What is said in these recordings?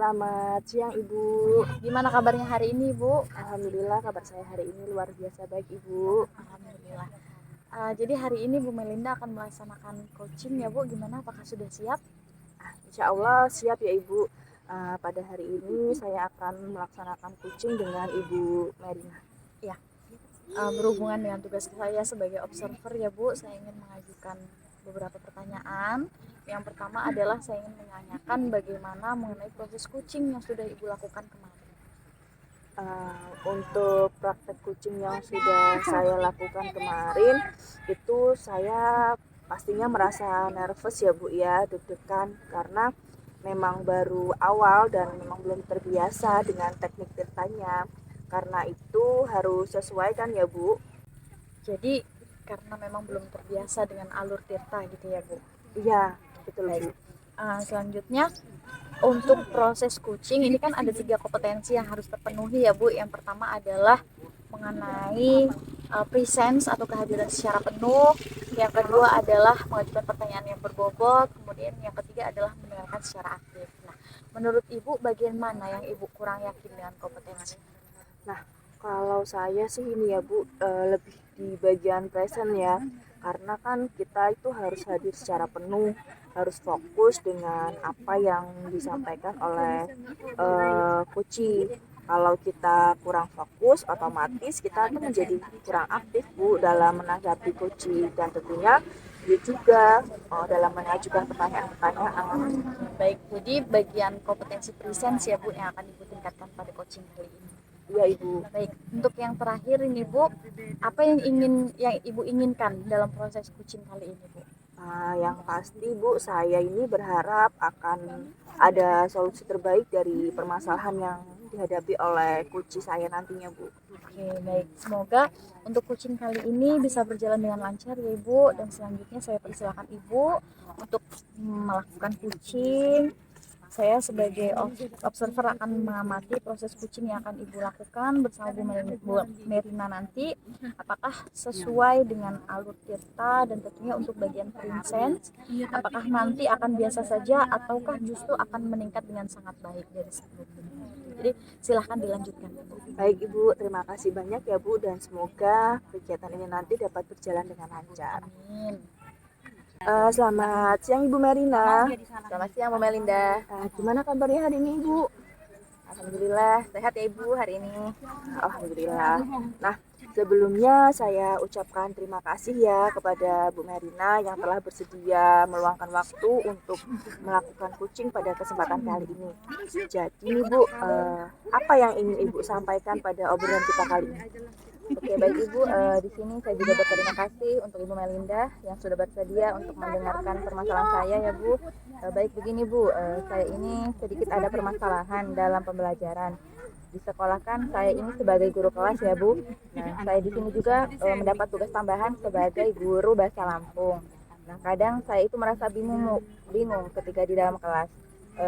Selamat siang Ibu. Gimana kabarnya hari ini, Bu? Alhamdulillah kabar saya hari ini luar biasa baik Ibu. Alhamdulillah. Jadi hari ini Bu Melinda akan melaksanakan coaching ya, Bu. Gimana? Apakah sudah siap? Insya Allah siap ya Ibu. Pada hari ini saya akan melaksanakan coaching dengan Ibu Merina. Ya. Berhubungan dengan tugas saya sebagai observer ya, Bu, saya ingin mengajukan beberapa pertanyaan. Yang pertama adalah saya ingin menanyakan bagaimana mengenai proses coaching yang sudah Ibu lakukan kemarin. Untuk praktek coaching yang sudah saya lakukan kemarin itu saya pastinya merasa nervous ya Bu ya, deg-degan karena memang baru awal dan memang belum terbiasa dengan teknik tirtanya. Karena itu harus sesuai kan ya Bu. Jadi karena memang belum terbiasa dengan alur tirta gitu ya, Bu. Iya, betul Bu. Baik. Selanjutnya untuk proses coaching ini kan ada 3 kompetensi yang harus terpenuhi ya, Bu. Yang pertama adalah mengenai presence atau kehadiran secara penuh. Yang kedua adalah mengajukan pertanyaan yang berbobot. Kemudian yang ketiga adalah mendengarkan secara aktif. Nah, menurut Ibu bagian mana yang Ibu kurang yakin dengan kompetensi? Nah, kalau saya sih ini ya Bu, lebih di bagian present ya. Karena kan kita itu harus hadir secara penuh, harus fokus dengan apa yang disampaikan oleh coach. Kalau kita kurang fokus, otomatis kita itu menjadi kurang aktif Bu dalam menanggapi coach dan tentunya dia juga dalam mengajukan pertanyaan-pertanyaan. Baik, jadi bagian kompetensi presence ya, Bu, yang akan Ibu tingkatkan pada coaching kali ini. Iya Ibu. Baik, untuk yang terakhir ini Bu, apa yang Ibu inginkan dalam proses coaching kali ini, Bu? Yang pasti Bu, saya ini berharap akan ada solusi terbaik dari permasalahan yang dihadapi oleh coach saya nantinya Bu. Oke, baik. Semoga untuk coaching kali ini bisa berjalan dengan lancar ya Ibu. Dan selanjutnya saya persilakan Ibu untuk melakukan coaching. Saya sebagai observer akan mengamati proses coaching yang akan Ibu lakukan bersama Bu Merina nanti. Apakah sesuai dengan alur tirta dan tentunya untuk bagian presence. Apakah nanti akan biasa saja ataukah justru akan meningkat dengan sangat baik dari sebelumnya. Jadi silahkan dilanjutkan. Baik Ibu, terima kasih banyak ya Bu dan semoga kegiatan ini nanti dapat berjalan dengan lancar. Amin. Selamat siang Ibu Merina. Selamat siang Bu Melinda. Gimana kabarnya hari ini Ibu? Alhamdulillah sehat ya Ibu hari ini. Alhamdulillah. Nah, sebelumnya saya ucapkan terima kasih ya kepada Bu Merina yang telah bersedia meluangkan waktu untuk melakukan coaching pada kesempatan kali ini. Jadi nih Bu, apa yang ingin Ibu sampaikan pada obrolan kita kali ini? Oke, baik Ibu, di sini saya juga berterima kasih untuk Ibu Melinda yang sudah bersedia untuk mendengarkan permasalahan saya ya Bu. Baik begini Bu, saya ini sedikit ada permasalahan dalam pembelajaran. Di sekolah kan saya ini sebagai guru kelas ya Bu. Nah, saya di sini juga mendapat tugas tambahan sebagai guru bahasa Lampung. Nah, kadang saya itu merasa bingung ketika di dalam kelas.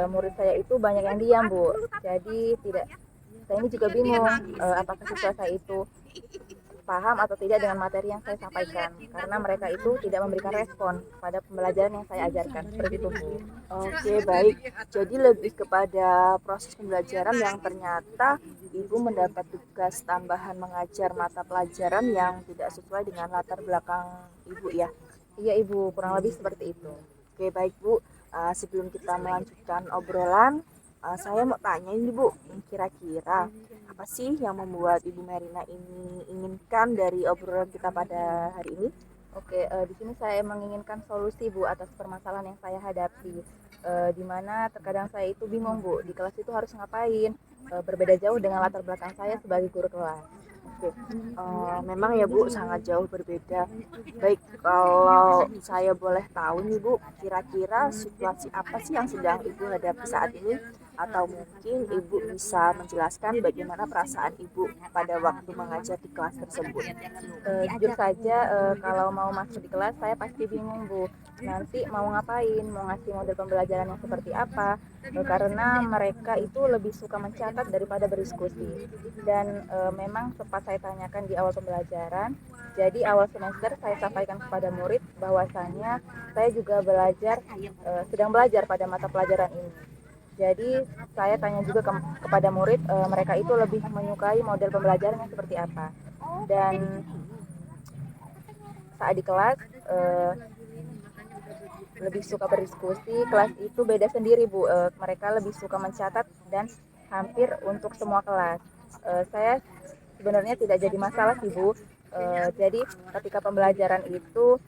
Murid saya itu banyak yang diam Bu. Jadi saya ini juga bingung apakah siswa saya itu paham atau tidak dengan materi yang saya sampaikan karena mereka itu tidak memberikan respon pada pembelajaran yang saya ajarkan seperti itu Bu. Oke, baik. Jadi lebih kepada proses pembelajaran yang ternyata Ibu mendapat tugas tambahan mengajar mata pelajaran yang tidak sesuai dengan latar belakang Ibu ya. Iya Ibu, kurang lebih seperti itu. Oke, baik Bu. Sebelum kita melanjutkan obrolan, saya mau tanya ini Bu, kira-kira apa sih yang membuat Ibu Merina ini inginkan dari obrolan kita pada hari ini? Oke, di sini saya menginginkan solusi Bu atas permasalahan yang saya hadapi. Di mana terkadang saya itu bingung Bu, di kelas itu harus ngapain? Berbeda jauh dengan latar belakang saya sebagai guru kelas. Oke, memang ya Bu sangat jauh berbeda. Baik, kalau saya boleh tahu nih Bu, kira-kira situasi apa sih yang sedang Ibu hadapi saat ini? Atau mungkin Ibu bisa menjelaskan bagaimana perasaan Ibu pada waktu mengajar di kelas tersebut? Jujur saja kalau mau masuk di kelas saya pasti bingung Bu. Nanti mau ngapain, mau ngasih model pembelajaran yang seperti apa? Karena mereka itu lebih suka mencatat daripada berdiskusi. Dan memang sempat saya tanyakan di awal pembelajaran. Jadi awal semester saya sampaikan kepada murid bahwasanya saya juga sedang belajar pada mata pelajaran ini. Jadi saya tanya juga kepada murid, mereka itu lebih menyukai model pembelajaran yang seperti apa. Dan saat di kelas lebih suka berdiskusi. Kelas itu beda sendiri Bu, mereka lebih suka mencatat dan hampir untuk semua kelas. Saya sebenarnya tidak jadi masalah sih Bu. Jadi ketika pembelajaran itu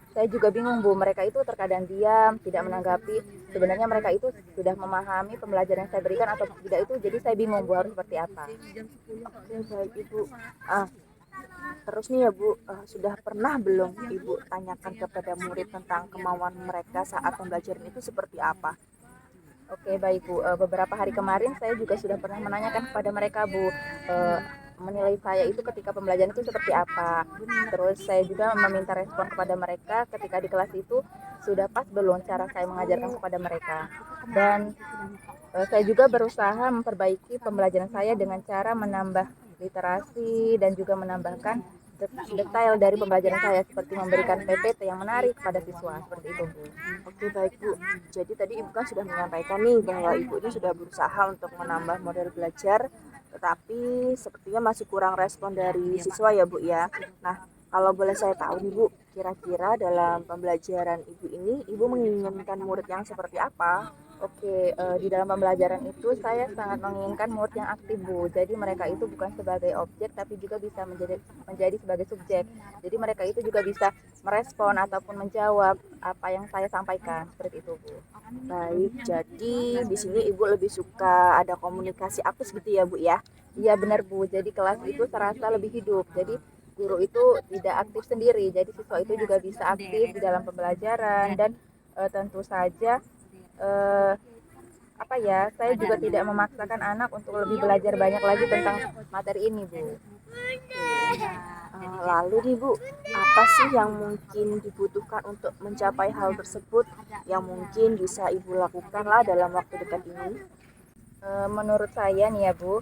saya juga bingung Bu, mereka itu terkadang diam, tidak menanggapi. Sebenarnya mereka itu sudah memahami pembelajaran yang saya berikan atau tidak itu, jadi saya bingung Bu harus seperti apa. Oke, baik Ibu. Ah, terus nih ya Bu, sudah pernah belum Ibu tanyakan kepada murid tentang kemauan mereka saat pembelajaran itu seperti apa? Oke baik Bu, beberapa hari kemarin saya juga sudah pernah menanyakan kepada mereka Bu, menilai saya itu ketika pembelajaran itu seperti apa. Terus saya juga meminta respon kepada mereka ketika di kelas itu sudah pas belum cara saya mengajarkan kepada mereka. Dan saya juga berusaha memperbaiki pembelajaran saya dengan cara menambah literasi dan juga menambahkan detail dari pembelajaran saya seperti memberikan PPT yang menarik kepada siswa seperti itu Bu. Oke, baik Bu. Jadi tadi Ibu kan sudah menyampaikan nih bahwa Ibu ini sudah berusaha untuk menambah model belajar, tetapi sepertinya masih kurang respon dari siswa ya Bu ya. Nah, kalau boleh saya tahu nih Bu, kira-kira dalam pembelajaran Ibu ini, Ibu menginginkan murid yang seperti apa? Oke, di dalam pembelajaran itu saya sangat menginginkan murid yang aktif Bu. Jadi mereka itu bukan sebagai objek tapi juga bisa menjadi sebagai subjek. Jadi mereka itu juga bisa merespon ataupun menjawab apa yang saya sampaikan seperti itu Bu. Baik, jadi di sini Ibu lebih suka ada komunikasi apus gitu ya Bu ya? Iya benar Bu. Jadi kelas itu terasa lebih hidup. Jadi guru itu tidak aktif sendiri. Jadi siswa itu juga bisa aktif di dalam pembelajaran dan tentu saja eh, apa ya, saya juga tidak memaksakan anak untuk lebih belajar banyak lagi tentang materi ini Bu. Lalu nih Bu, apa sih yang mungkin dibutuhkan untuk mencapai hal tersebut yang mungkin bisa Ibu lakukan lah dalam waktu dekat ini? Menurut saya nih ya Bu,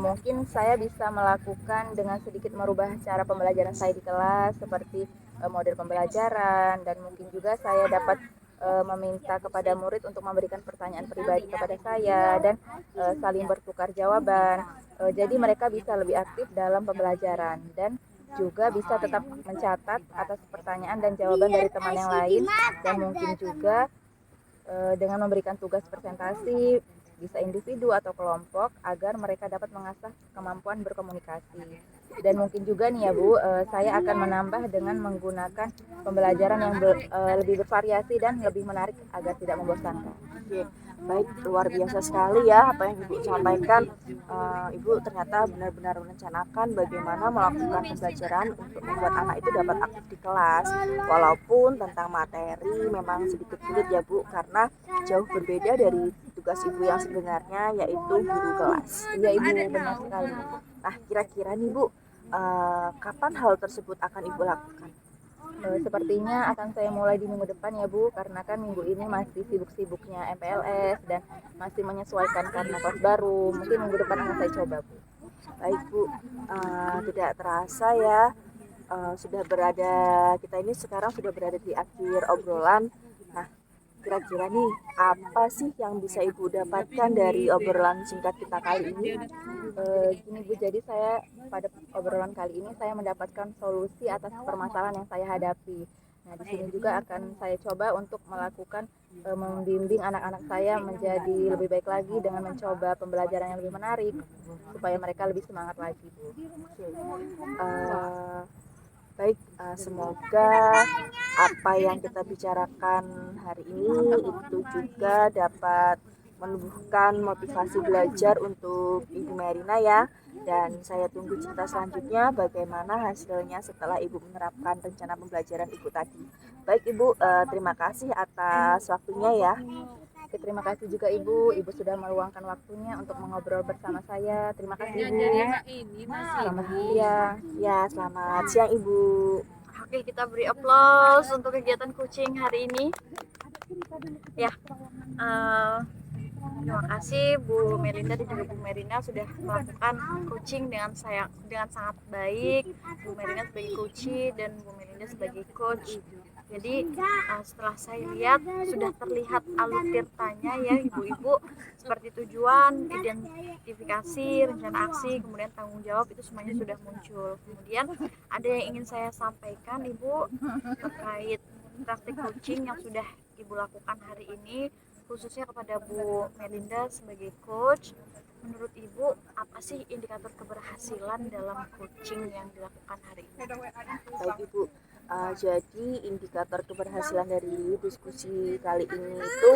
mungkin saya bisa melakukan dengan sedikit merubah cara pembelajaran saya di kelas seperti model pembelajaran, dan mungkin juga saya dapat meminta kepada murid untuk memberikan pertanyaan pribadi kepada saya dan saling bertukar jawaban. Jadi mereka bisa lebih aktif dalam pembelajaran dan juga bisa tetap mencatat atas pertanyaan dan jawaban dari teman yang lain, dan mungkin juga dengan memberikan tugas presentasi bisa individu atau kelompok agar mereka dapat mengasah kemampuan berkomunikasi. Dan mungkin juga nih ya Bu, saya akan menambah dengan menggunakan pembelajaran yang lebih bervariasi dan lebih menarik agar tidak membosankan. Oke, baik, luar biasa sekali ya apa yang Ibu sampaikan. Ibu ternyata benar-benar merencanakan bagaimana melakukan pembelajaran untuk membuat anak itu dapat aktif di kelas. Walaupun tentang materi memang sedikit sulit ya Bu, karena jauh berbeda dari tugas Ibu yang sebenarnya yaitu guru kelas. Iya Ibu, benar sekali. Nah, kira-kira nih Bu, kapan hal tersebut akan Ibu lakukan? Sepertinya akan saya mulai di minggu depan ya Bu, karena kan minggu ini masih sibuk-sibuknya MPLS dan masih menyesuaikan karena kelas baru. Mungkin minggu depan akan saya coba Bu. Baik Bu, tidak terasa ya, sudah berada, kita ini sekarang sudah berada di akhir obrolan. Nah, kira-kira nih apa sih yang bisa Ibu dapatkan dari obrolan singkat kita kali ini? Gini Bu, jadi saya pada obrolan kali ini saya mendapatkan solusi atas permasalahan yang saya hadapi. Nah, di sini juga akan saya coba untuk melakukan membimbing anak-anak saya menjadi lebih baik lagi dengan mencoba pembelajaran yang lebih menarik supaya mereka lebih semangat lagi Bu. Uh, Baik, semoga apa yang kita bicarakan hari ini itu juga dapat menumbuhkan motivasi belajar untuk Ibu Merina ya. Dan saya tunggu cerita selanjutnya bagaimana hasilnya setelah Ibu menerapkan rencana pembelajaran Ibu tadi. Baik Ibu, terima kasih atas waktunya ya. Oke, terima kasih juga Ibu. Ibu sudah meluangkan waktunya untuk mengobrol bersama saya. Terima kasih Ibu. Selamat siang. Ya, selamat siang Ibu. Oke, kita beri aplaus untuk kegiatan coaching hari ini. Ya, terima kasih Bu Melinda dan juga Bu Merina sudah melakukan coaching dengan sangat baik. Bu Merina sebagai coach dan Bu Melinda sebagai coach. Jadi setelah saya lihat sudah terlihat alur tirtanya ya ibu-ibu, seperti tujuan, identifikasi, rencana aksi, kemudian tanggung jawab itu semuanya sudah muncul. Kemudian ada yang ingin saya sampaikan ibu terkait praktik coaching yang sudah ibu lakukan hari ini, khususnya kepada Bu Melinda sebagai coach. Menurut ibu apa sih indikator keberhasilan dalam coaching yang dilakukan hari ini? Baik Ibu, jadi indikator keberhasilan dari diskusi kali ini itu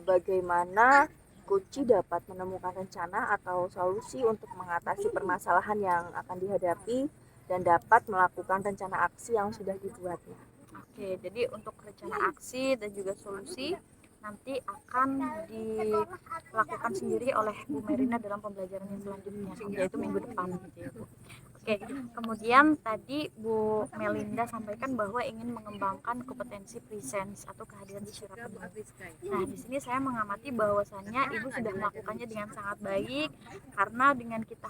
bagaimana coach dapat menemukan rencana atau solusi untuk mengatasi permasalahan yang akan dihadapi dan dapat melakukan rencana aksi yang sudah dibuatnya. Oke, jadi untuk rencana aksi dan juga solusi nanti akan dilakukan sendiri oleh Bu Merina dalam pembelajaran yang selanjutnya, yaitu minggu depan gitu ya Bu. Oke, kemudian tadi Bu Melinda sampaikan bahwa ingin mengembangkan kompetensi presence atau kehadiran secara penuh. Nah, di sini saya mengamati bahwasannya Ibu sudah melakukannya dengan sangat baik, karena dengan kita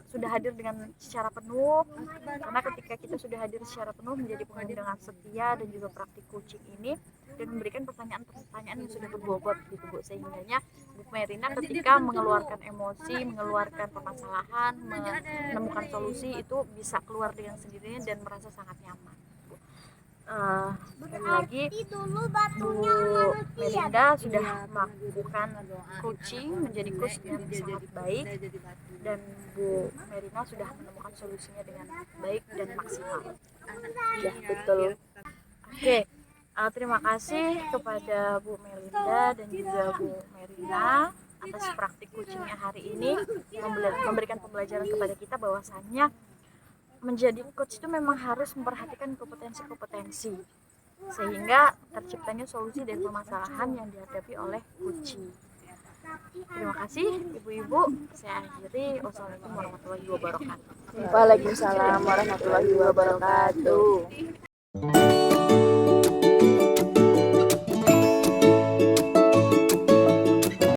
sudah hadir dengan secara penuh, karena ketika kita sudah hadir secara penuh menjadi pengunjung dengan setia dan juga praktik coaching ini dan memberikan pertanyaan-pertanyaan yang sudah berbobot gitu Bu, sehingganya Bu Merina ketika mengeluarkan emosi, mengeluarkan permasalahan, menemukan solusi itu bisa keluar dengan sendirinya dan merasa sangat nyaman. Sekali lagi Bu Melinda sudah melakukan coaching menjadi coach dengan sangat baik dan Bu Merina sudah menemukan solusinya dengan baik dan maksimal. Ya, betul. Oke, terima kasih kepada Bu Melinda dan juga Bu Merina atas praktik coachingnya hari ini, memberikan pembelajaran kepada kita bahwasannya menjadi coach itu memang harus memperhatikan kompetensi-kompetensi sehingga terciptanya solusi dari permasalahan yang dihadapi oleh coaching. Terima kasih ibu-ibu, saya akhiri. Wassalamualaikum warahmatullahi wabarakatuh. Waalaikumsalam warahmatullahi wabarakatuh.